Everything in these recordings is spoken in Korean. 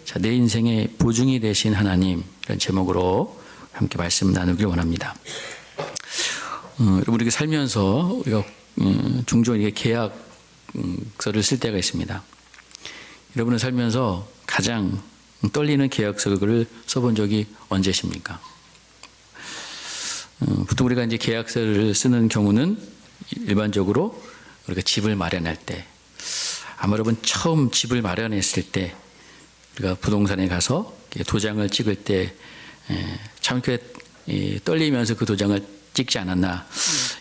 자, 내 인생의 보증이 되신 하나님, 이런 제목으로 함께 말씀 나누길 원합니다. 여러분, 우리가 살면서 우리가 종종 이게 계약서를 쓸 때가 있습니다. 여러분은 살면서 가장 떨리는 계약서를 써본 적이 언제십니까? 보통 우리가 이제 계약서를 쓰는 경우는 일반적으로 우리가 집을 마련할 때, 아마 여러분 처음 집을 마련했을 때 우리가 부동산에 가서 도장을 찍을 때 참 이렇게 떨리면서 그 도장을 찍지 않았나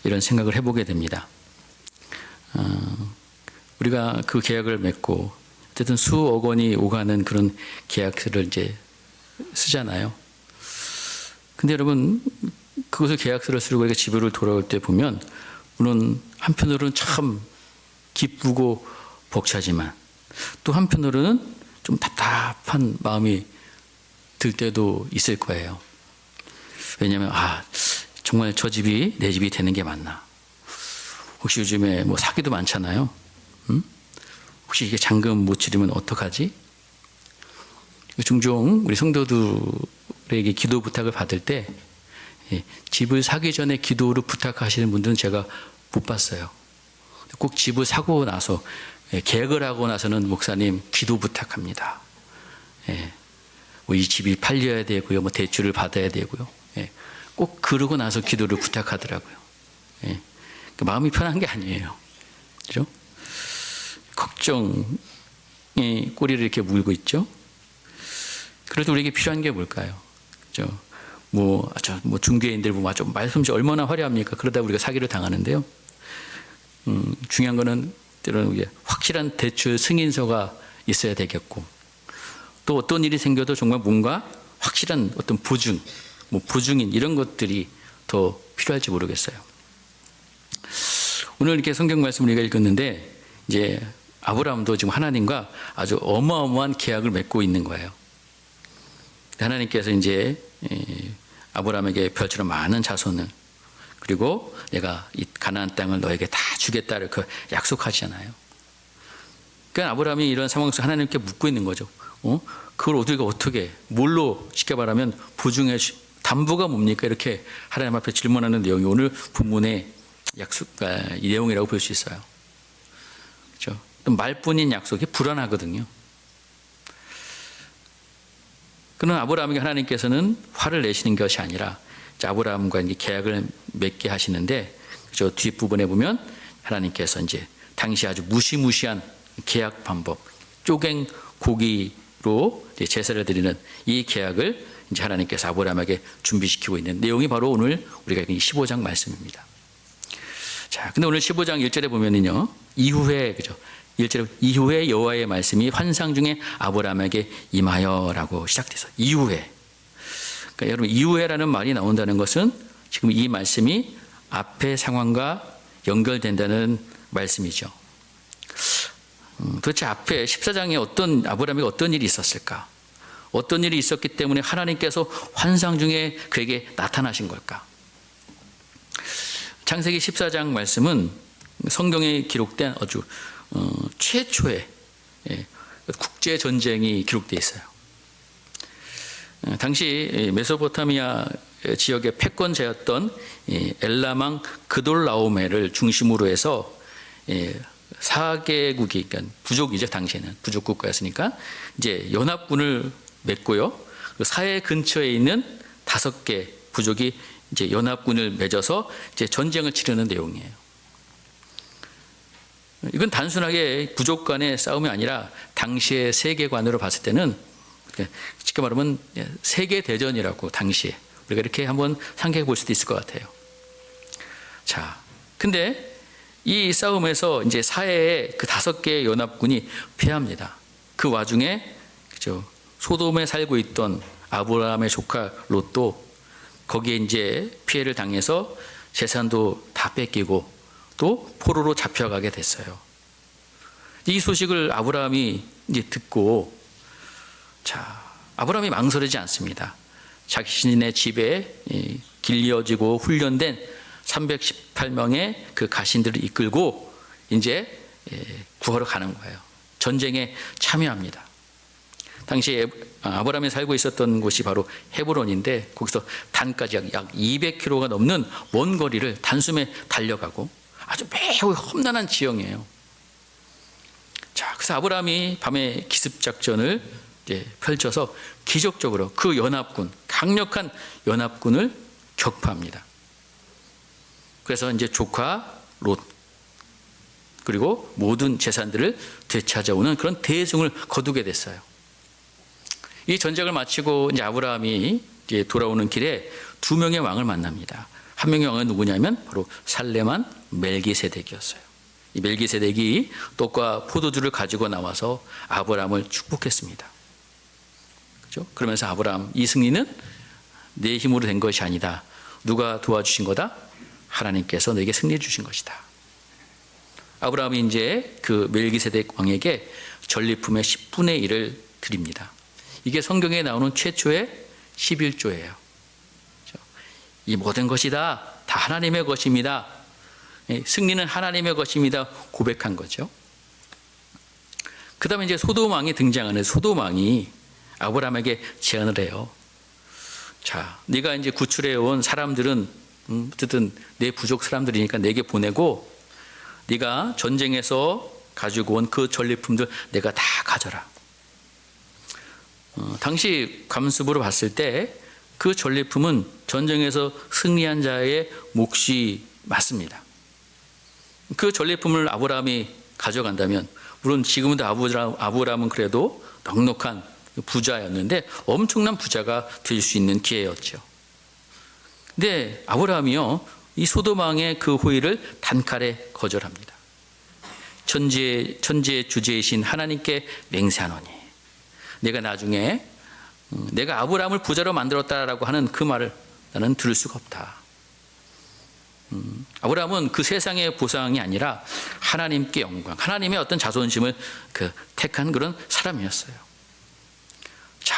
이런 생각을 해보게 됩니다. 우리가 그 계약을 맺고 어쨌든 수억 원이 오가는 그런 계약서를 이제 쓰잖아요. 근데 여러분, 그것을 계약서를 쓰고 우리가 집으로 돌아올 때 보면 물론 한편으로는 참 기쁘고 벅차지만 또 한편으로는 좀 답답한 마음이 들 때도 있을 거예요. 왜냐하면 정말 저 집이 내 집이 되는 게 맞나? 혹시 요즘에 뭐 사기도 많잖아요. 혹시 이게 잔금 못 치르면 어떡하지? 종종 우리 성도들에게 기도 부탁을 받을 때 집을 사기 전에 기도를 부탁하시는 분들은 제가 못 봤어요. 꼭 집을 사고 나서 계약을 하고 나서는 목사님 기도 부탁합니다. 뭐 이 집이 팔려야 되고요, 뭐 대출을 받아야 되고요. 꼭 그러고 나서 기도를 부탁하더라고요. 마음이 편한 게 아니에요. 그죠? 걱정의 꼬리를 이렇게 물고 있죠. 그래도 우리에게 필요한 게 뭘까요? 그죠? 뭐 중개인들 보면 좀 말씀이 얼마나 화려합니까? 그러다 우리가 사기를 당하는데요. 중요한 거는 때로는 확실한 대출 승인서가 있어야 되겠고, 또 어떤 일이 생겨도 정말 뭔가 확실한 어떤 보증, 보증인 이런 것들이 더 필요할지 모르겠어요. 오늘 이렇게 성경 말씀을 우리가 읽었는데 이제 아브라함도 지금 하나님과 아주 어마어마한 계약을 맺고 있는 거예요. 하나님께서 이제 아브라함에게 별처럼 많은 자손을, 그리고 내가 이 가나안 땅을 너에게 다 주겠다 이렇게 약속하시잖아요. 그러니까 아브라함이 이런 상황 속에서 하나님께 묻고 있는 거죠. 그걸 우리가 어떻게, 뭘로 쉽게 말하면 보증해 담보가 뭡니까? 이렇게 하나님 앞에 질문하는 내용이 오늘 본문의 이 내용이라고 볼 수 있어요. 그렇죠? 말뿐인 약속이 불안하거든요. 그러나 아브라함에게 하나님께서는 화를 내시는 것이 아니라 아브라함과 이제 계약을 맺게 하시는데, 저 뒷부분에 보면 하나님께서 이제 당시 아주 무시무시한 계약 방법, 쪼갱 고기로 제사를 드리는 이 계약을 이제 하나님께서 아브라함에게 준비시키고 있는 내용이 바로 오늘 우리가 읽은 15장 말씀입니다. 자, 근데 오늘 15장 1절에 보면은요, 이후에, 그죠? 1절에 이후에 여호와의 말씀이 환상 중에 아브라함에게 임하여라고 시작돼서 이후에. 그러니까 여러분, 이후에라는 말이 나온다는 것은 지금 이 말씀이 앞의 상황과 연결된다는 말씀이죠. 도대체 앞에 14장에 아브라함에게 어떤 일이 있었을까? 어떤 일이 있었기 때문에 하나님께서 환상 중에 그에게 나타나신 걸까? 창세기 14장 말씀은 성경에 기록된 아주 최초의 국제 전쟁이 기록되어 있어요. 당시 메소포타미아 지역의 패권자였던 엘라망 그돌라오메를 중심으로 해서 4개국이, 그러니까 부족이죠. 당시에는 부족 국가였으니까 이제 연합군을 맺고요. 사해 근처에 있는 5개 부족이 이제 연합군을 맺어서 이제 전쟁을 치르는 내용이에요. 이건 단순하게 부족 간의 싸움이 아니라 당시의 세계관으로 봤을 때는 쉽게 말하면 세계 대전이라고 당시에 우리가 이렇게 한번 상기해 볼 수도 있을 것 같아요. 자, 근데 이 싸움에서 이제 사해의 그 5개의 연합군이 패합니다. 그 와중에 그죠, 소돔에 살고 있던 아브라함의 조카 롯도 거기에 이제 피해를 당해서 재산도 다 뺏기고 또 포로로 잡혀가게 됐어요. 이 소식을 아브라함이 이제 듣고, 자, 아브라함이 망설이지 않습니다. 자신의 집에 길려지고 훈련된 318명의 그 가신들을 이끌고 이제 구하러 가는 거예요. 전쟁에 참여합니다. 당시 아브라함이 살고 있었던 곳이 바로 헤브론인데 거기서 단까지 약 200km가 넘는 먼 거리를 단숨에 달려가고 아주 매우 험난한 지형이에요. 자, 그래서 아브라함이 밤에 기습 작전을 펼쳐서 기적적으로 그 연합군, 강력한 연합군을 격파합니다. 그래서 이제 조카 롯 그리고 모든 재산들을 되찾아오는 그런 대승을 거두게 됐어요. 이 전쟁을 마치고 이제 아브라함이 이제 돌아오는 길에 두 명의 왕을 만납니다. 한 명의 왕은 누구냐면 바로 살레만 멜기세덱이었어요. 이 멜기세덱이 떡과 포도주를 가지고 나와서 아브라함을 축복했습니다. 그렇죠? 그러면서 아브라함, 이 승리는 내 힘으로 된 것이 아니다. 누가 도와주신 거다? 하나님께서 너에게 승리해 주신 것이다. 아브라함이 이제 그 멜기세덱 왕에게 전리품의 10분의 1을 드립니다. 이게 성경에 나오는 최초의 11조예요. 이 모든 것이 다 하나님의 것입니다. 승리는 하나님의 것입니다. 고백한 거죠. 그 다음에 이제 소돔 왕이 등장하는 소돔 왕이 아브라함에게 제안을 해요. 자, 네가 이제 구출해온 사람들은 어쨌든 내 부족 사람들이니까 내게 보내고 네가 전쟁에서 가지고 온 그 전리품들 내가 다 가져라. 당시 관습으로 봤을 때 그 전리품은 전쟁에서 승리한 자의 몫이 맞습니다. 그 전리품을 아브라함이 가져간다면 물론 지금은 아브라함은 그래도 넉넉한 부자였는데 엄청난 부자가 될 수 있는 기회였죠. 근데 아브라함이요, 이 소돔 왕의 그 호의를 단칼에 거절합니다. 천지의 주제이신 하나님께 맹세하노니 내가 나중에 내가 아브라함을 부자로 만들었다라고 하는 그 말을 나는 들을 수가 없다. 아브라함은 그 세상의 보상이 아니라 하나님께 영광, 하나님의 어떤 자존심을 택한 그런 사람이었어요. 자,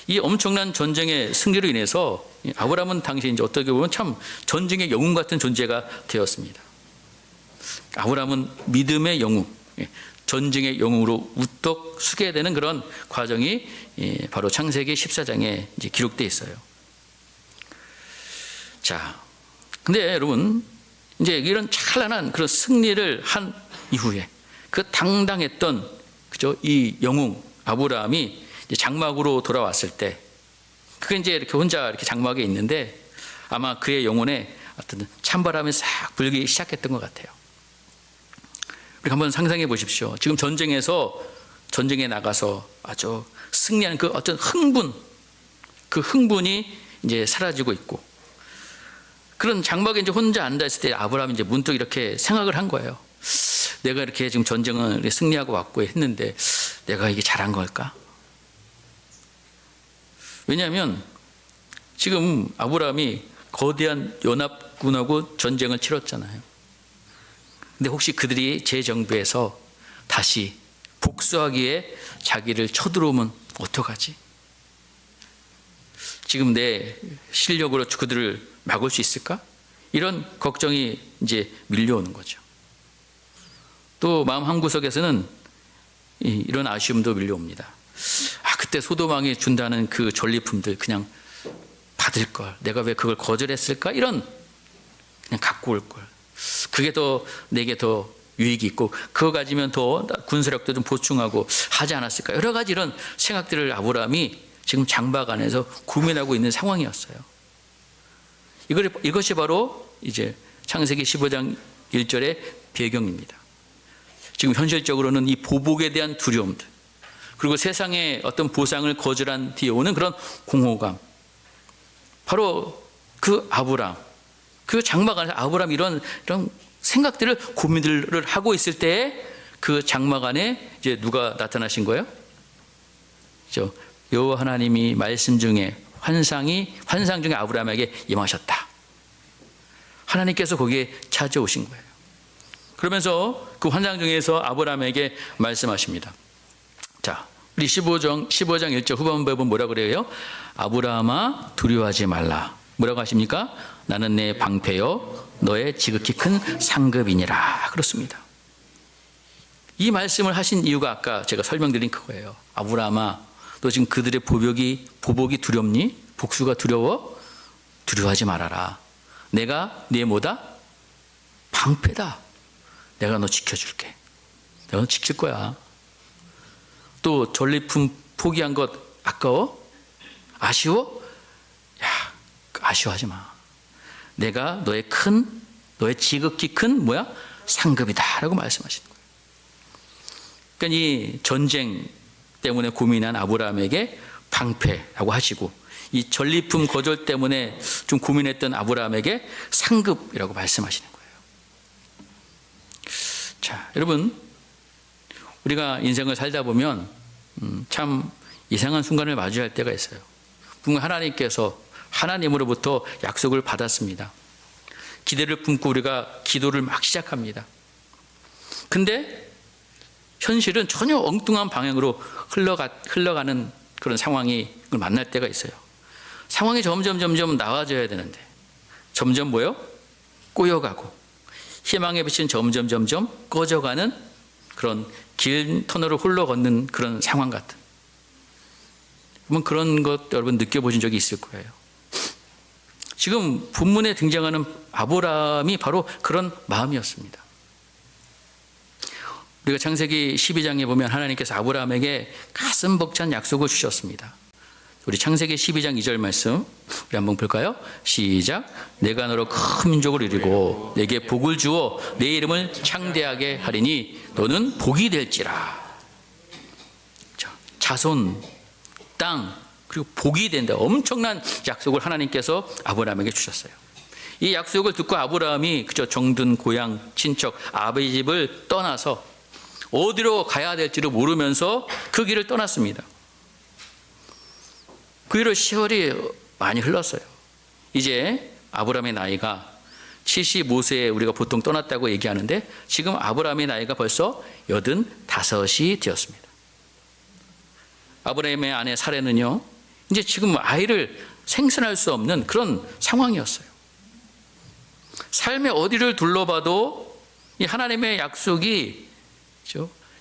이 엄청난 전쟁의 승리로 인해서 아브라함은 당시 이제 어떻게 보면 참 전쟁의 영웅 같은 존재가 되었습니다. 아브라함은 믿음의 영웅, 전쟁의 영웅으로 우떡 서게 되는 그런 과정이 바로 창세기 14장에 이제 기록되어 있어요. 자, 근데 여러분 이제 이런 찬란한 그런 승리를 한 이후에 그 당당했던 그죠 이 영웅 아브라함이 이제 장막으로 돌아왔을 때 그게 이제 이렇게 혼자 이렇게 장막에 있는데 아마 그의 영혼에 어떤 찬바람이 싹 불기 시작했던 것 같아요. 우리 한번 상상해 보십시오. 지금 전쟁에 나가서 아주 승리하는 그 어떤 흥분, 그 흥분이 이제 사라지고 있고 그런 장막에 이제 혼자 앉아 있을 때 아브라함이 이제 문득 이렇게 생각을 한 거예요. 내가 이렇게 지금 전쟁을 승리하고 왔고 했는데 내가 이게 잘한 걸까? 왜냐하면 지금 아브라함이 거대한 연합군하고 전쟁을 치렀잖아요. 근데 혹시 그들이 재정비해서 다시 복수하기에 자기를 쳐들어오면 어떡하지? 지금 내 실력으로 그들을 막을 수 있을까? 이런 걱정이 이제 밀려오는 거죠. 또 마음 한구석에서는 이런 아쉬움도 밀려옵니다. 그때 소돔 왕이 준다는 그 전리품들 그냥 받을 걸, 내가 왜 그걸 거절했을까? 이런 그냥 갖고 올 걸. 그게 더 내게 더 유익이 있고 그거 가지면 더 군사력도 좀 보충하고 하지 않았을까? 여러 가지 이런 생각들을 아브라함이 지금 장막 안에서 고민하고 있는 상황이었어요. 이것이 바로 이제 창세기 15장 1절의 배경입니다. 지금 현실적으로는 이 보복에 대한 두려움들 그리고 세상의 어떤 보상을 거절한 뒤에 오는 그런 공허감, 바로 그 아브라함, 그 장막 안에서 아브라함 이런 생각들을 고민들을 하고 있을 때에 그 장막 안에 이제 누가 나타나신 거예요? 여호와 하나님이 말씀 중에 환상 중에 아브라함에게 임하셨다. 하나님께서 거기에 찾아오신 거예요. 그러면서 그 환상 중에서 아브라함에게 말씀하십니다. 자, 우리 15장 1절 후반부에 보면 뭐라 그래요? 아브라함아 두려워하지 말라. 뭐라고 하십니까? 나는 내 방패요 너의 지극히 큰 상급이니라. 그렇습니다. 이 말씀을 하신 이유가 아까 제가 설명드린 그거예요. 아브라함아 너 지금 그들의 보복이 두렵니? 복수가 두려워? 두려워하지 말아라. 내가 네 뭐다? 방패다. 내가 너 지켜줄게. 내가 너 지킬 거야. 또 전리품 포기한 것 아까워? 아쉬워? 야, 아쉬워하지 마. 내가 너의 지극히 큰 뭐야? 상급이다 라고 말씀하시는 거예요. 그러니까 이 전쟁 때문에 고민한 아브라함에게 방패라고 하시고, 이 전리품 거절 때문에 좀 고민했던 아브라함에게 상급이라고 말씀하시는 거예요. 자, 여러분, 우리가 인생을 살다 보면 참 이상한 순간을 마주할 때가 있어요. 분명 하나님께서 하나님으로부터 약속을 받았습니다. 기대를 품고 우리가 기도를 막 시작합니다. 근데 현실은 전혀 엉뚱한 방향으로 흘러가는 그런 상황이 만날 때가 있어요. 상황이 점점 나아져야 되는데 점점 뭐요? 꼬여가고 희망의 빛은 점점 꺼져가는 그런 길 터널을 홀로 걷는 그런 상황 같은, 그런 것 여러분 느껴보신 적이 있을 거예요. 지금 본문에 등장하는 아브라함이 바로 그런 마음이었습니다. 우리가 창세기 12장에 보면 하나님께서 아브라함에게 가슴 벅찬 약속을 주셨습니다. 우리 창세기 12장 2절 말씀 우리 한번 볼까요? 시작. 내가 너로 큰 민족을 이루고 내게 복을 주어 내 이름을 창대하게 하리니 너는 복이 될지라. 자손, 땅, 그리고 복이 된다. 엄청난 약속을 하나님께서 아브라함에게 주셨어요. 이 약속을 듣고 아브라함이 그저 정든 고향 친척 아버지 집을 떠나서 어디로 가야 될지를 모르면서 그 길을 떠났습니다. 그 뒤로 세월이 많이 흘렀어요. 이제 아브라함의 나이가 75세에 우리가 보통 떠났다고 얘기하는데 지금 아브라함의 나이가 벌써 85이 되었습니다. 아브라함의 아내 사레는요, 이제 지금 아이를 생산할 수 없는 그런 상황이었어요. 삶의 어디를 둘러봐도 이 하나님의 약속이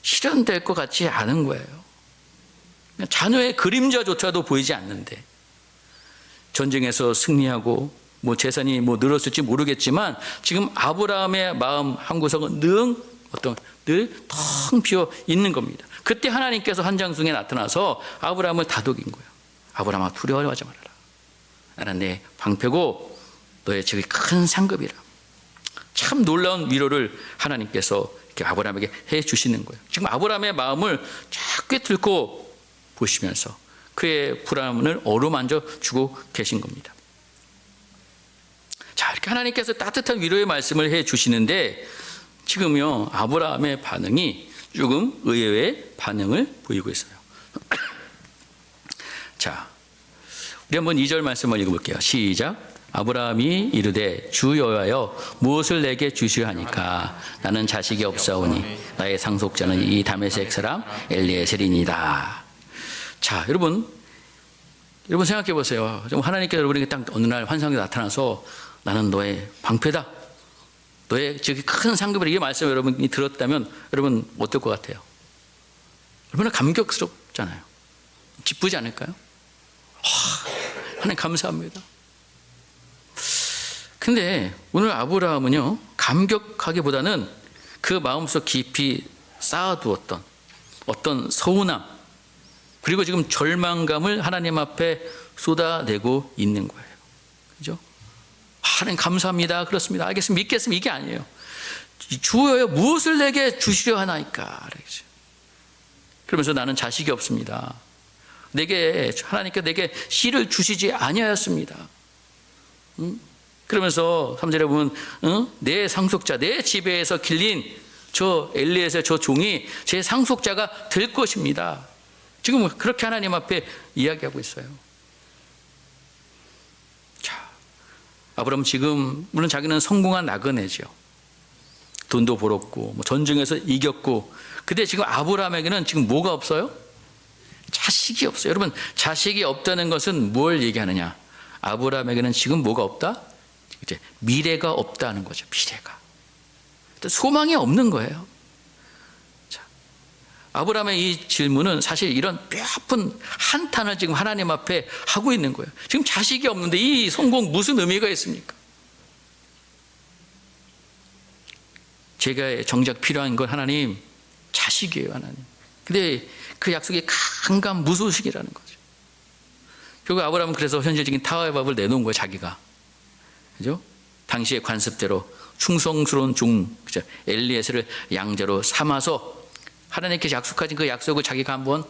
실현될 것 같지 않은 거예요. 자녀의 그림자조차도 보이지 않는데, 전쟁에서 승리하고 재산이 늘었을지 모르겠지만 지금 아브라함의 마음 한 구석은 늘 텅 비어 있는 겁니다. 그때 하나님께서 한장중에 나타나서 아브라함을 다독인 거예요. 아브라함아, 두려워하지 말아라. 나는 내 방패고 너의 지극히 큰 상급이라. 참 놀라운 위로를 하나님께서 이렇게 아브라함에게 해 주시는 거예요. 지금 아브라함의 마음을 쫙 꿰뚫고 보시면서 그의 불안을 어루만져 주고 계신 겁니다. 자, 이렇게 하나님께서 따뜻한 위로의 말씀을 해 주시는데 지금요, 아브라함의 반응이 조금 의외의 반응을 보이고 있어요. 자, 우리 한번 2절 말씀을 읽어볼게요. 시작. 아브라함이 이르되 주 여호와여 무엇을 내게 주시려 하니까 나는 자식이 없사오니 나의 상속자는 이 다메섹 사람 엘리에셀이니이다. 자, 여러분 생각해 보세요. 하나님께서 여러분에게 딱 어느 날 환상이 나타나서 나는 너의 방패다, 너의 지극히 큰 상급이라, 이 말씀 여러분이 들었다면 여러분 어떨 것 같아요? 얼마나 감격스럽잖아요. 기쁘지 않을까요? 하나님 감사합니다. 근데 오늘 아브라함은요, 감격하기보다는 그 마음속 깊이 쌓아두었던 어떤 서운함, 그리고 지금 절망감을 하나님 앞에 쏟아내고 있는 거예요. 그죠? 하나님 감사합니다. 그렇습니다. 알겠습니다. 믿겠습니다. 이게 아니에요. 주여 무엇을 내게 주시려 하나이까. 그러면서 나는 자식이 없습니다. 하나님께 내게 씨를 주시지 아니하였습니다. 그러면서 3절에 보면 내 상속자, 내 지배에서 길린 저 엘리에셀 저 종이 제 상속자가 될 것입니다. 지금 그렇게 하나님 앞에 이야기하고 있어요. 자, 아브라함 지금 물론 자기는 성공한 나그네죠. 돈도 벌었고 전쟁에서 이겼고, 근데 지금 아브라함에게는 지금 뭐가 없어요? 자식이 없어요. 여러분, 자식이 없다는 것은 뭘 얘기하느냐? 아브라함에게는 지금 뭐가 없다? 이제 미래가 없다는 거죠. 미래가. 소망이 없는 거예요. 자, 아브라함의 이 질문은 사실 이런 뼈아픈 한탄을 지금 하나님 앞에 하고 있는 거예요. 지금 자식이 없는데 이 성공 무슨 의미가 있습니까? 제가 정작 필요한 건 하나님 자식이에요, 하나님. 근데 그 약속이 강간무소식이라는 거죠. 결국 아브라함은 그래서 현실적인 타화의 밥을 내놓은 거예요, 자기가. 그죠? 당시의 관습대로 충성스러운 그죠? 엘리에셀을 양자로 삼아서 하나님께서 약속하신 그 약속을 자기가 한번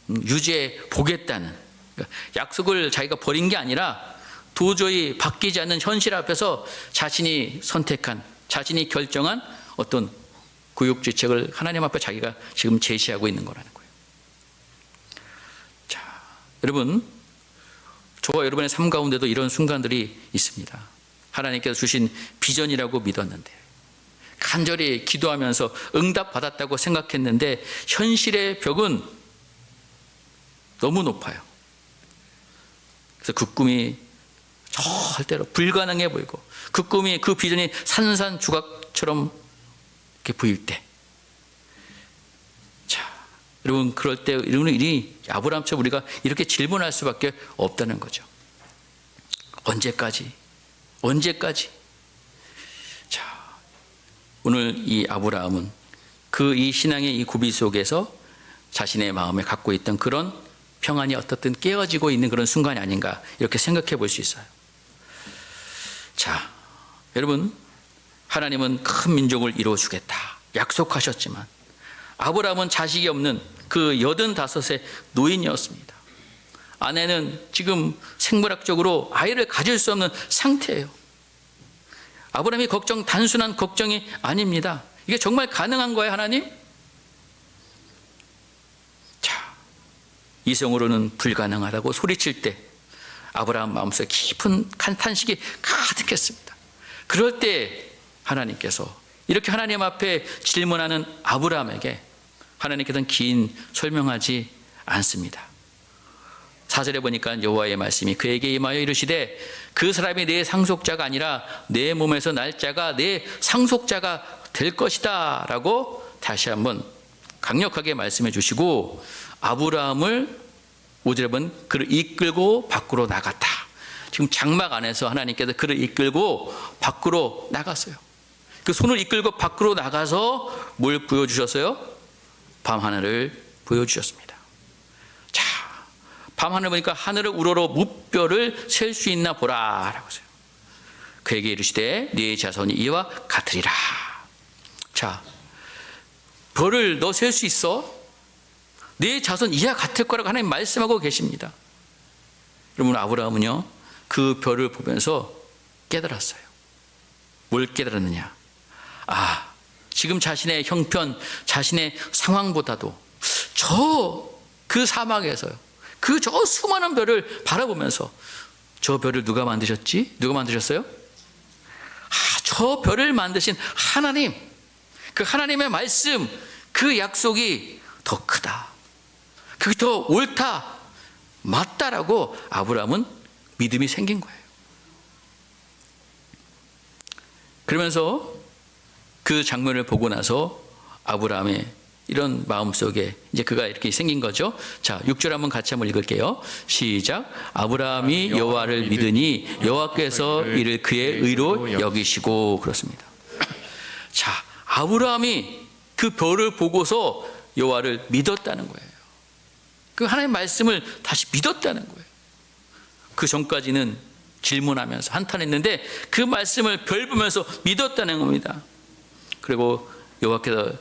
유지해 보겠다는, 그러니까 약속을 자기가 버린 게 아니라 도저히 바뀌지 않는 현실 앞에서 자신이 선택한, 자신이 결정한 어떤 구육지책을 하나님 앞에 자기가 지금 제시하고 있는 거라는 거예요. 자, 여러분, 저와 여러분의 삶 가운데도 이런 순간들이 있습니다. 하나님께서 주신 비전이라고 믿었는데, 간절히 기도하면서 응답받았다고 생각했는데 현실의 벽은 너무 높아요. 그래서 그 꿈이 절대로 불가능해 보이고 그 꿈이, 그 비전이 산산조각처럼 이렇게 보일 때, 자, 여러분, 그럴 때 이런 일이 아브라함처럼 우리가 이렇게 질문할 수밖에 없다는 거죠. 언제까지? 자, 오늘 이 아브라함은 이 신앙의 이 고비 속에서 자신의 마음에 갖고 있던 그런 평안이 어떻든 깨어지고 있는 그런 순간이 아닌가, 이렇게 생각해 볼 수 있어요. 자, 여러분, 하나님은 큰 민족을 이루어주겠다 약속하셨지만 아브라함은 자식이 없는 그 85세 노인이었습니다. 아내는 지금 생물학적으로 아이를 가질 수 없는 상태예요. 아브라함이 단순한 걱정이 아닙니다. 이게 정말 가능한 거예요, 하나님? 자, 이성으로는 불가능하다고 소리칠 때 아브라함 마음속에 깊은 탄식이 가득했습니다. 그럴 때 하나님께서 이렇게 하나님 앞에 질문하는 아브라함에게 하나님께서는 긴 설명하지 않습니다. 4절에 보니까 여호와의 말씀이 그에게 임하여 이르시되 그 사람이 내 상속자가 아니라 내 몸에서 날 자가 내 상속자가 될 것이다 라고 다시 한번 강력하게 말씀해 주시고, 아브라함을 5절에 보면 그를 이끌고 밖으로 나갔다. 지금 장막 안에서 하나님께서 그를 이끌고 밖으로 나갔어요. 그 손을 이끌고 밖으로 나가서 뭘 보여주셨어요? 밤하늘을 보여주셨습니다. 자, 밤하늘 보니까 하늘을 우러러 무뼈를 셀 수 있나 보라 라고 하세요. 그에게 이르시되 네 자손이 이와 같으리라. 자, 별을 너 셀 수 있어? 네 자손 이와 같을 거라고 하나님 말씀하고 계십니다. 여러분, 아브라함은요 그 별을 보면서 깨달았어요. 뭘 깨달았느냐? 아, 지금 자신의 형편, 자신의 상황보다도 그 사막에서요, 저 수많은 별을 바라보면서 저 별을 누가 만드셨지? 누가 만드셨어요? 저 별을 만드신 하나님, 그 하나님의 말씀, 그 약속이 더 크다, 그게 더 옳다, 맞다라고 아브라함은 믿음이 생긴 거예요. 그러면서 그 장면을 보고 나서 아브라함의 이런 마음속에 이제 그가 이렇게 생긴 거죠. 자, 6절 한번 같이 한번 읽을게요. 시작. 아브라함이 여호와를 믿으니 여호와께서 이를 그의 의로 여기시고, 그렇습니다. 자, 아브라함이 그 별을 보고서 여호와를 믿었다는 거예요. 그 하나님의 말씀을 다시 믿었다는 거예요. 그 전까지는 질문하면서 한탄했는데 그 말씀을 별 보면서 믿었다는 겁니다. 그리고 여호와께서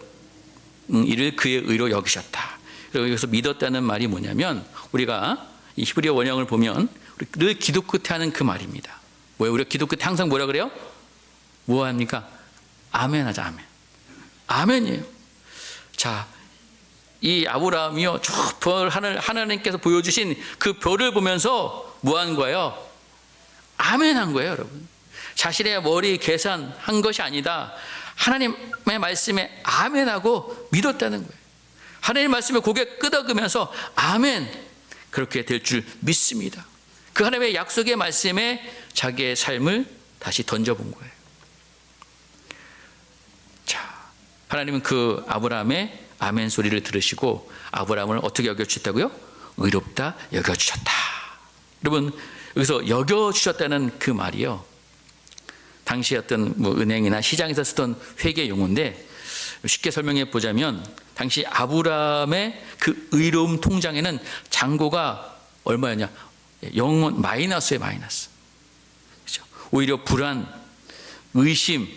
이를 그의 의로 여기셨다. 그리고 여기서 믿었다는 말이 뭐냐면, 우리가 이 히브리어 원형을 보면 늘 기도 끝에 하는 그 말입니다. 뭐예요? 우리가 기도 끝에 항상 뭐라 그래요? 뭐 합니까? 아멘 하자, 아멘. 아멘이에요. 자, 이 아브라함이요, 저 별 하나님께서 보여주신 그 별을 보면서 뭐 한 거예요? 아멘 한 거예요, 여러분. 자신의 머리 계산한 것이 아니다. 하나님의 말씀에 아멘하고 믿었다는 거예요. 하나님의 말씀에 고개 끄덕이면서 아멘, 그렇게 될 줄 믿습니다. 그 하나님의 약속의 말씀에 자기의 삶을 다시 던져본 거예요. 자, 하나님은 그 아브라함의 아멘 소리를 들으시고 아브라함을 어떻게 여겨주셨다고요? 의롭다 여겨주셨다. 여러분, 여기서 여겨주셨다는 그 말이요, 당시 어떤 은행이나 시장에서 쓰던 회계 용어인데, 쉽게 설명해 보자면 당시 아브라함의 그 의로움 통장에는 잔고가 얼마였냐? 영원 마이너스에 마이너스. 그렇죠? 오히려 불안, 의심,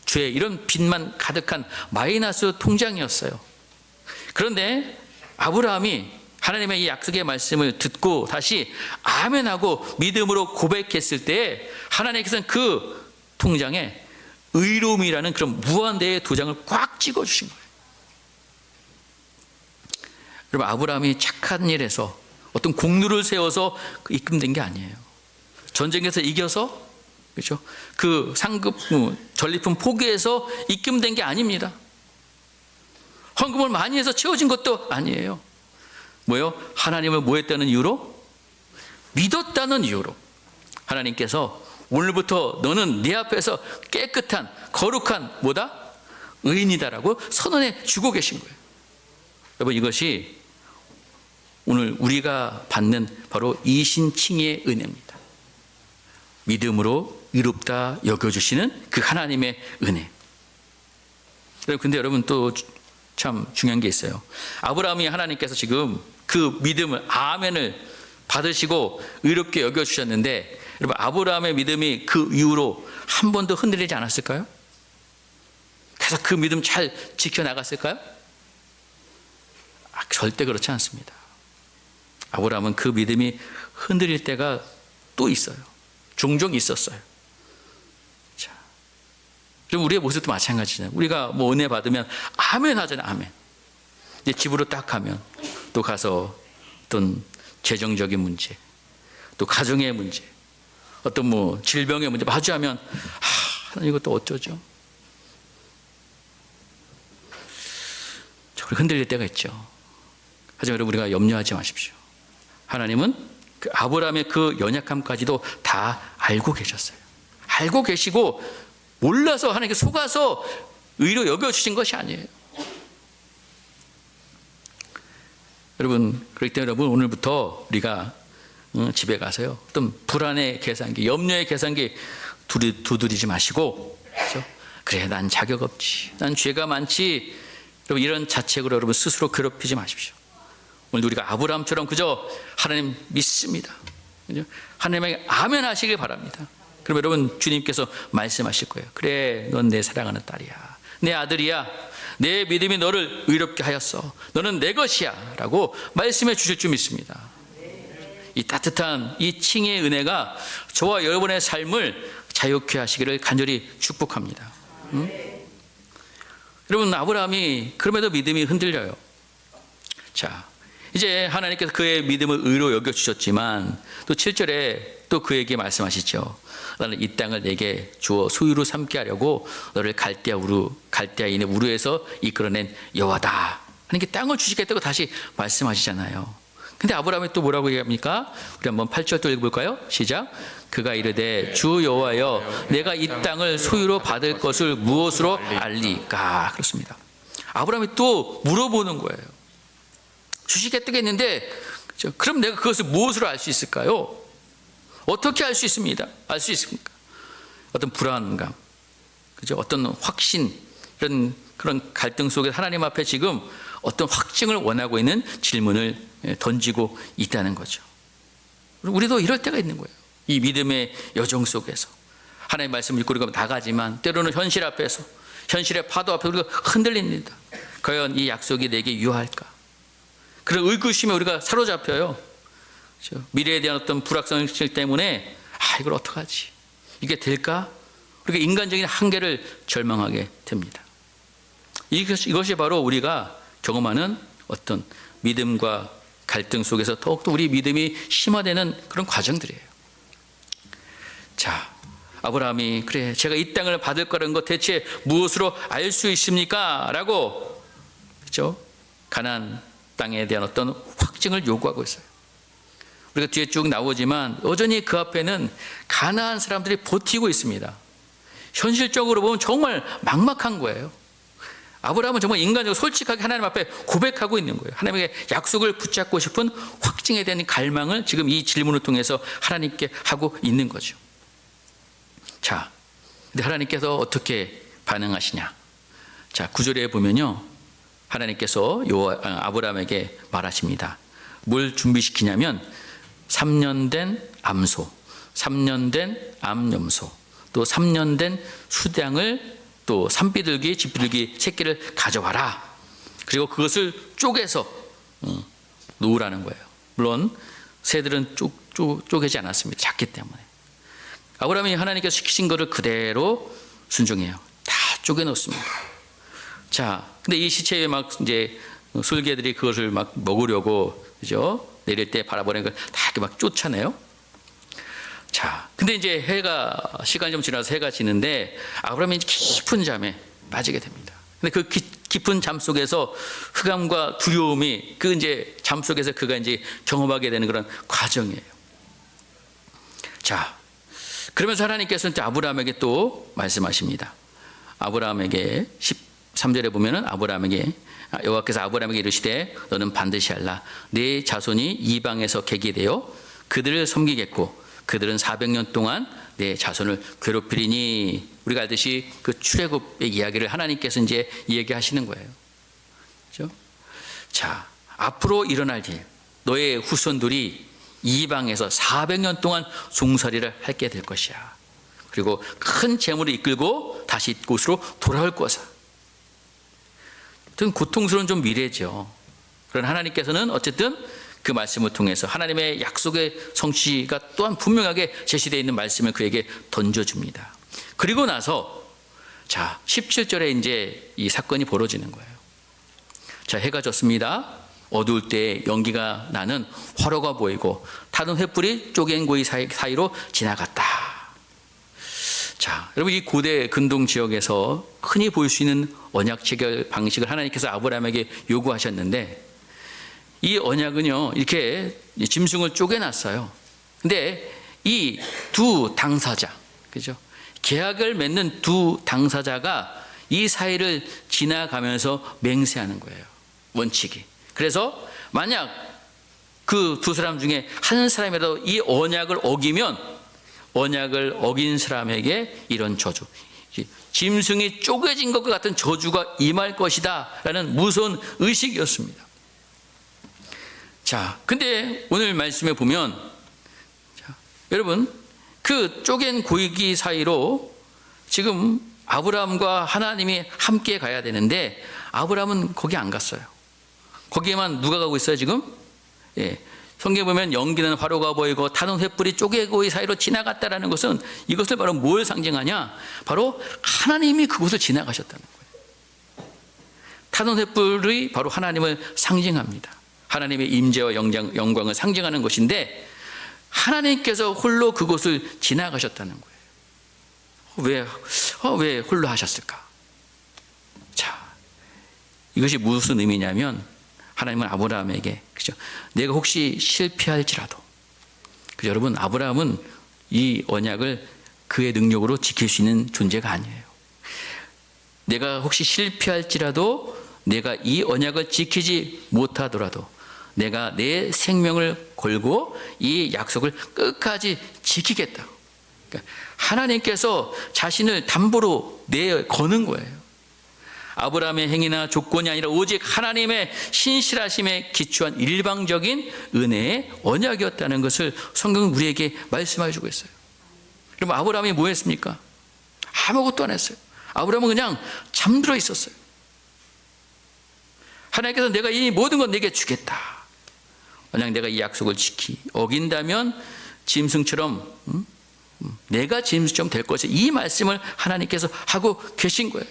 죄, 이런 빚만 가득한 마이너스 통장이었어요. 그런데 아브라함이 하나님의 이 약속의 말씀을 듣고 다시 아멘하고 믿음으로 고백했을 때 하나님께서는 그 통장에 의로움이라는 그런 무한대의 도장을 꽉 찍어주신 거예요. 여러분, 아브라함이 착한 일에서 어떤 공로를 세워서 입금된 게 아니에요. 전쟁에서 이겨서, 그렇죠? 그 상급 전리품 포기해서 입금된 게 아닙니다. 헌금을 많이 해서 채워진 것도 아니에요. 뭐요? 하나님을 뭐 했다는 이유로? 믿었다는 이유로 하나님께서 오늘부터 너는 내 앞에서 깨끗한 거룩한 뭐다? 의인이다라고 선언해 주고 계신 거예요. 여러분, 이것이 오늘 우리가 받는 바로 이신칭의 은혜입니다. 믿음으로 의롭다 여겨주시는 그 하나님의 은혜. 근데 여러분, 또 참 중요한 게 있어요. 아브라함이 하나님께서 지금 그 믿음을, 아멘을 받으시고 의롭게 여겨주셨는데, 여러분, 아브라함의 믿음이 그 이후로 한 번도 흔들리지 않았을까요? 계속 그 믿음 잘 지켜나갔을까요? 절대 그렇지 않습니다. 아브라함은 그 믿음이 흔들릴 때가 또 있어요. 종종 있었어요. 자, 그럼 우리의 모습도 마찬가지잖아요. 우리가 뭐 은혜 받으면 아멘 하잖아요. 아멘. 이제 집으로 딱 가면 또 가서 어떤 재정적인 문제, 또 가정의 문제, 어떤 뭐 질병의 문제 마주하면 하나님 이것도 어쩌죠? 저를 흔들릴 때가 있죠. 하지만 여러분, 우리가 염려하지 마십시오. 하나님은 그 아브라함의 그 연약함까지도 다 알고 계셨어요. 알고 계시고 몰라서 하나님께 속아서 의로 여겨주신 것이 아니에요. 여러분, 그렇기 때문에 여러분, 오늘부터 우리가 집에 가서요, 어떤 불안의 계산기, 염려의 계산기 두드리지 마시고, 그렇죠? 그래, 난 자격 없지, 난 죄가 많지, 여러분, 이런 자책으로 여러분 스스로 괴롭히지 마십시오. 오늘 우리가 아브라함처럼 그저 하나님 믿습니다, 그죠? 하나님에게 아멘 하시길 바랍니다. 그럼 여러분, 주님께서 말씀하실 거예요. 그래, 넌 내 사랑하는 딸이야, 내 아들이야, 내 믿음이 너를 의롭게 하였어, 너는 내 것이야 라고 말씀해 주실 줄 믿습니다. 이 따뜻한 이 칭의 은혜가 저와 여러분의 삶을 자유케 하시기를 간절히 축복합니다. 여러분, 아브라함이 그럼에도 믿음이 흔들려요. 자, 이제 하나님께서 그의 믿음을 의로 여겨주셨지만 또 7절에 또 그에게 말씀하시죠. 나는 이 땅을 내게 주어 소유로 삼게 하려고 너를 갈대아인의 우르에서 이끌어낸 여호와다. 하나님께 땅을 주시겠다고 다시 말씀하시잖아요. 근데 아브라함이 또 뭐라고 얘기합니까? 우리 한번 8절 또 읽어볼까요? 시작. 그가 이르되 주 여호와여, 내가 이 땅을 소유로 받을 것을 무엇으로 알리까? 그렇습니다. 아브라함이 또 물어보는 거예요. 주시겠다고 했는데, 그럼 내가 그것을 무엇으로 알 수 있을까요? 어떻게 알 수 있습니다? 알 수 있습니까? 어떤 불안감, 그죠? 어떤 확신, 이런 그런 갈등 속에 하나님 앞에 지금 어떤 확증을 원하고 있는 질문을 던지고 있다는 거죠. 우리도 이럴 때가 있는 거예요. 이 믿음의 여정 속에서 하나님의 말씀을 읽고 우리가 나가지만 때로는 현실 앞에서, 현실의 파도 앞에 우리가 흔들립니다. 과연 이 약속이 내게 유효할까? 그런 의구심에 우리가 사로잡혀요. 그렇죠? 미래에 대한 어떤 불확실성 때문에 이걸 어떡하지? 이게 될까? 우리가 인간적인 한계를 절망하게 됩니다. 이것이 바로 우리가 경험하는 어떤 믿음과 갈등 속에서 더욱더 우리 믿음이 심화되는 그런 과정들이에요. 자, 아브라함이 그래, 제가 이 땅을 받을 거라는 것 대체 무엇으로 알 수 있습니까? 라고, 그렇죠? 가나안 땅에 대한 어떤 확증을 요구하고 있어요. 우리가 뒤에 쭉 나오지만 여전히 그 앞에는 가나안 사람들이 버티고 있습니다. 현실적으로 보면 정말 막막한 거예요. 아브라함은 정말 인간적으로 솔직하게 하나님 앞에 고백하고 있는 거예요. 하나님에게 약속을 붙잡고 싶은 확증에 대한 갈망을 지금 이 질문을 통해서 하나님께 하고 있는 거죠. 자, 근데 하나님께서 어떻게 반응하시냐? 자, 9절에 보면요, 하나님께서 아브라함에게 말하십니다. 뭘 준비시키냐면 3년 된 암소, 3년 된 암염소, 또 3년 된 수량을, 또 산비둘기, 집비둘기 새끼를 가져와라. 그리고 그것을 쪼개서 놓으라는 거예요. 물론 새들은 쪼개지 않았습니다. 작기 때문에. 아브라함이 하나님께서 시키신 것을 그대로 순종해요. 다 쪼개 놓습니다. 자, 근데 이 시체에 막 이제 술개들이 그것을 막 먹으려고, 그죠? 내릴 때 바라보는 걸 다 이렇게 막 쫓아내요. 자, 근데 이제 시간이 좀 지나서 해가 지는데 아브라함이 깊은 잠에 빠지게 됩니다. 근데 그 깊은 잠 속에서 흑암과 두려움이 그 이제 잠 속에서 그가 이제 경험하게 되는 그런 과정이에요. 자, 그러면서 하나님께서는 또 아브라함에게 또 말씀하십니다. 아브라함에게 13절에 보면은 여호와께서 아브라함에게 이르시되 너는 반드시 알라. 네 자손이 이방에서 객이 되어 그들을 섬기겠고 그들은 400년 동안 내 자손을 괴롭히리니. 우리가 알듯이 그 출애굽의 이야기를 하나님께서 이제 얘기하시는 거예요. 그렇죠? 자, 앞으로 일어날 일, 너의 후손들이 이방에서 400년 동안 종살이를 하게 될 것이야. 그리고 큰 재물을 이끌고 다시 이곳으로 돌아올 것이야. 좀 고통스러운 좀 미래죠. 그러나 하나님께서는 어쨌든 그 말씀을 통해서 하나님의 약속의 성취가 또한 분명하게 제시되어 있는 말씀을 그에게 던져줍니다. 그리고 나서 자, 17절에 이제 이 사건이 벌어지는 거예요. 자, 해가 졌습니다. 어두울 때 연기가 나는 화로가 보이고 타는 횃불이 쪼갠 고이 사이로 지나갔다. 자, 여러분, 이 고대 근동 지역에서 흔히 볼 수 있는 언약 체결 방식을 하나님께서 아브라함에게 요구하셨는데, 이 언약은요, 이렇게 짐승을 쪼개놨어요. 근데 이 두 당사자, 그죠? 계약을 맺는 두 당사자가 이 사이를 지나가면서 맹세하는 거예요. 원칙이. 그래서 만약 그 두 사람 중에 한 사람이라도 이 언약을 어기면 언약을 어긴 사람에게 이런 저주, 짐승이 쪼개진 것과 같은 저주가 임할 것이다 라는 무서운 의식이었습니다. 자, 근데 오늘 말씀에 보면, 자, 여러분, 그 쪼갠 고기 사이로 지금 아브라함과 하나님이 함께 가야 되는데 아브라함은 거기 안 갔어요. 거기에만 누가 가고 있어요 지금? 예, 성경에 보면 연기는 화로가 보이고 타는 횃불이 쪼개고의 사이로 지나갔다라는 것은 이것을 바로 뭘 상징하냐? 바로 하나님이 그곳을 지나가셨다는 거예요. 타는 횃불이 바로 하나님을 상징합니다. 하나님의 임재와 영광을 상징하는 것인데 하나님께서 홀로 그곳을 지나가셨다는 거예요. 왜 홀로 하셨을까? 자, 이것이 무슨 의미냐면 하나님은 아브라함에게, 그죠? 내가 혹시 실패할지라도, 그죠? 여러분, 아브라함은 이 언약을 그의 능력으로 지킬 수 있는 존재가 아니에요. 내가 혹시 실패할지라도 내가 이 언약을 지키지 못하더라도 내가 내 생명을 걸고 이 약속을 끝까지 지키겠다. 그러니까 하나님께서 자신을 담보로 거는 거예요. 아브라함의 행위나 조건이 아니라 오직 하나님의 신실하심에 기초한 일방적인 은혜의 언약이었다는 것을 성경은 우리에게 말씀해 주고 있어요. 그럼 아브라함이 뭐 했습니까? 아무것도 안 했어요. 아브라함은 그냥 잠들어 있었어요. 하나님께서 내가 이 모든 건 내게 주겠다. 만약 내가 이 약속을 어긴다면 짐승처럼 내가 짐승처럼 될 것이, 이 말씀을 하나님께서 하고 계신 거예요.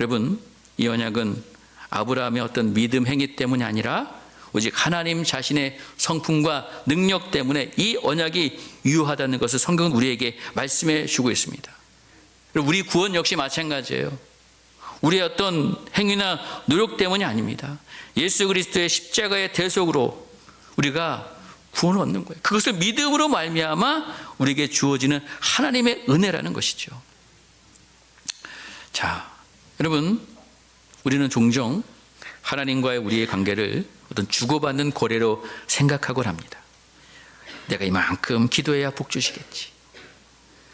여러분, 이 언약은 아브라함의 어떤 믿음 행위 때문이 아니라 오직 하나님 자신의 성품과 능력 때문에 이 언약이 유효하다는 것을 성경은 우리에게 말씀해 주고 있습니다. 그리고 우리 구원 역시 마찬가지예요. 우리의 어떤 행위나 노력 때문이 아닙니다. 예수 그리스도의 십자가의 대속으로 우리가 구원을 얻는 거예요. 그것을 믿음으로 말미암아 우리에게 주어지는 하나님의 은혜라는 것이죠. 자, 여러분, 우리는 종종 하나님과의 우리의 관계를 어떤 주고받는 거래로 생각하곤 합니다. 내가 이만큼 기도해야 복 주시겠지.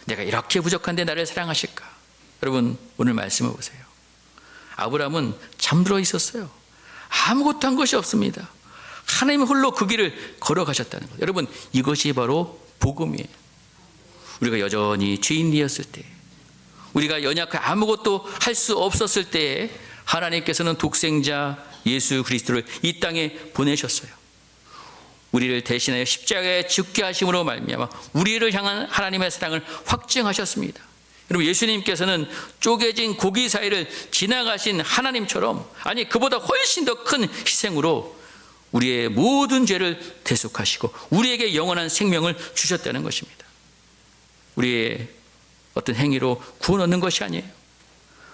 내가 이렇게 부족한데 나를 사랑하실까? 여러분, 오늘 말씀을 보세요. 아브라함은 잠들어 있었어요. 아무것도 한 것이 없습니다. 하나님 홀로 그 길을 걸어가셨다는 것. 여러분, 이것이 바로 복음이에요. 우리가 여전히 죄인이었을 때, 우리가 연약해 아무것도 할 수 없었을 때에 하나님께서는 독생자 예수 그리스도를 이 땅에 보내셨어요. 우리를 대신하여 십자가에 죽게 하심으로 말미암아 우리를 향한 하나님의 사랑을 확증하셨습니다. 여러분, 예수님께서는 쪼개진 고기 사이를 지나가신 하나님처럼, 아니 그보다 훨씬 더 큰 희생으로 우리의 모든 죄를 대속하시고 우리에게 영원한 생명을 주셨다는 것입니다. 우리의 어떤 행위로 구원 얻는 것이 아니에요.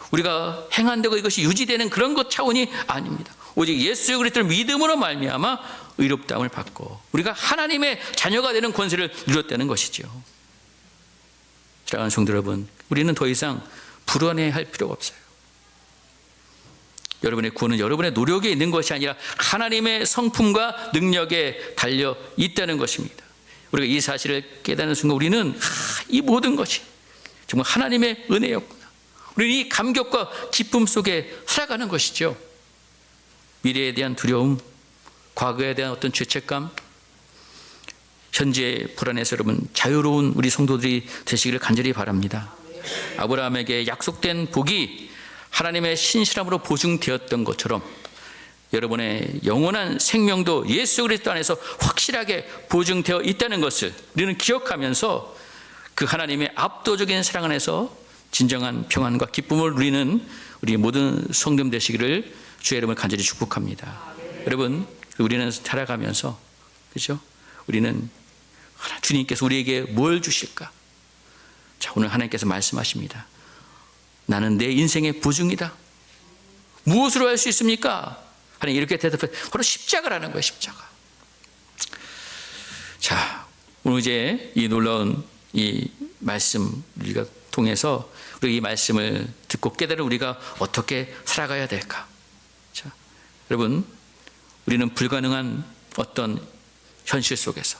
우리가 행한다고 이것이 유지되는 그런 것 차원이 아닙니다. 오직 예수 그리스도를 믿음으로 말미암아 의롭다함을 받고 우리가 하나님의 자녀가 되는 권세를 누렸다는 것이죠. 사랑하는 성도 여러분, 우리는 더 이상 불안해할 필요가 없어요. 여러분의 구원은 여러분의 노력에 있는 것이 아니라 하나님의 성품과 능력에 달려 있다는 것입니다. 우리가 이 사실을 깨닫는 순간 우리는 이 모든 것이 정말 하나님의 은혜였구나. 우리는 이 감격과 기쁨 속에 살아가는 것이죠. 미래에 대한 두려움, 과거에 대한 어떤 죄책감, 현재 불안에서 여러분 자유로운 우리 성도들이 되시기를 간절히 바랍니다. 아브라함에게 약속된 복이 하나님의 신실함으로 보증되었던 것처럼 여러분의 영원한 생명도 예수 그리스도 안에서 확실하게 보증되어 있다는 것을 우리는 기억하면서 그 하나님의 압도적인 사랑 안에서 진정한 평안과 기쁨을 누리는 우리 모든 성도님 되시기를 주의 이름을 간절히 축복합니다. 여러분, 우리는 살아가면서, 그렇죠? 우리는 주님께서 우리에게 뭘 주실까? 자, 오늘 하나님께서 말씀하십니다. 나는 내 인생의 보증이다. 무엇으로 할 수 있습니까? 하나님 이렇게 대답해. 바로 십자가라는 거예요, 십자가. 자, 오늘 이제 이 놀라운 이 말씀 우리가 통해서 우리가 이 말씀을 듣고 깨달은 우리가 어떻게 살아가야 될까? 자, 여러분, 우리는 불가능한 어떤 현실 속에서,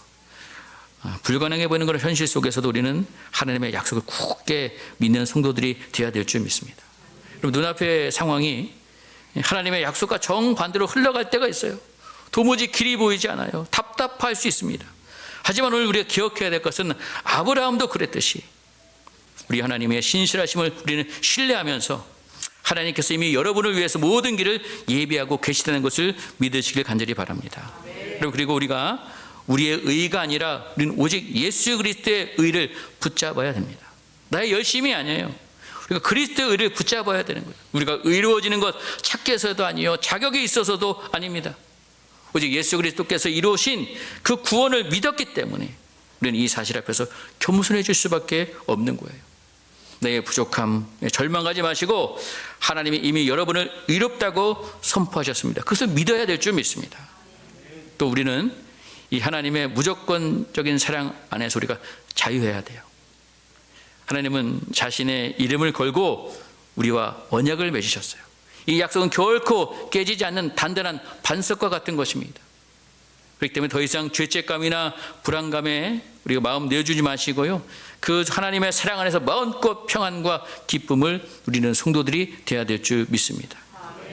불가능해 보이는 그런 현실 속에서도 우리는 하나님의 약속을 굳게 믿는 성도들이 되어야 될 줄 믿습니다. 여러분, 눈앞의 상황이 하나님의 약속과 정반대로 흘러갈 때가 있어요. 도무지 길이 보이지 않아요. 답답할 수 있습니다. 하지만 오늘 우리가 기억해야 될 것은 아브라함도 그랬듯이 우리 하나님의 신실하심을 우리는 신뢰하면서 하나님께서 이미 여러분을 위해서 모든 길을 예비하고 계시다는 것을 믿으시길 간절히 바랍니다. 여러분, 그리고 우리가 우리의 의가 아니라 우리는 오직 예수 그리스도의 의를 붙잡아야 됩니다. 나의 열심이 아니에요. 우리가 그리스도의 의를 붙잡아야 되는 거예요. 우리가 의로워지는 것 착해서도 아니요, 자격이 있어서도 아닙니다. 오직 예수 그리스도께서 이루신 그 구원을 믿었기 때문에 우리는 이 사실 앞에서 겸손해질 수밖에 없는 거예요. 내 부족함에 절망하지 마시고 하나님이 이미 여러분을 의롭다고 선포하셨습니다. 그것을 믿어야 될 줄 믿습니다. 또 우리는 이 하나님의 무조건적인 사랑 안에서 우리가 자유해야 돼요. 하나님은 자신의 이름을 걸고 우리와 언약을 맺으셨어요. 이 약속은 결코 깨지지 않는 단단한 반석과 같은 것입니다. 그렇기 때문에 더 이상 죄책감이나 불안감에 우리가 마음 내어주지 마시고요, 그 하나님의 사랑 안에서 마음껏 평안과 기쁨을 누리는 성도들이 되어야 될 줄 믿습니다.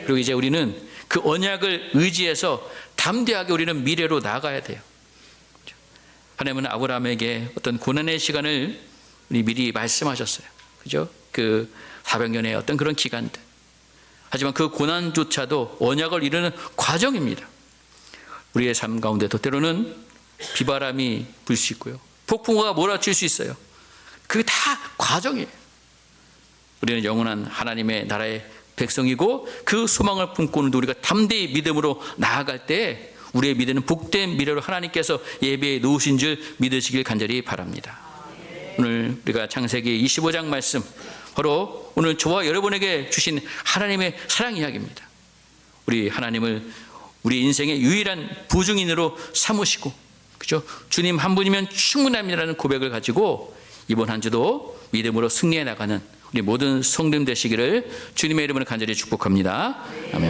그리고 이제 우리는 그 언약을 의지해서 담대하게 우리는 미래로 나아가야 돼요. 하나님은 아브라함에게 어떤 고난의 시간을 우리 미리 말씀하셨어요. 그죠? 그 400년의 어떤 그런 기간들. 하지만 그 고난조차도 언약을 이루는 과정입니다. 우리의 삶 가운데도 때로는 비바람이 불 수 있고요, 폭풍우가 몰아칠 수 있어요. 그게 다 과정이에요. 우리는 영원한 하나님의 나라의 백성이고 그 소망을 품고 오늘도 우리가 담대히 믿음으로 나아갈 때 우리의 미래는 복된 미래로 하나님께서 예비해 놓으신 줄 믿으시길 간절히 바랍니다. 오늘 우리가 창세기 25장 말씀, 바로 오늘 저와 여러분에게 주신 하나님의 사랑 이야기입니다. 우리 하나님을 우리 인생의 유일한 보증인으로 삼으시고, 그죠? 주님 한 분이면 충분합니다라는 고백을 가지고 이번 한 주도 믿음으로 승리해 나가는 우리 모든 성도님 되시기를 주님의 이름으로 간절히 축복합니다. 아멘.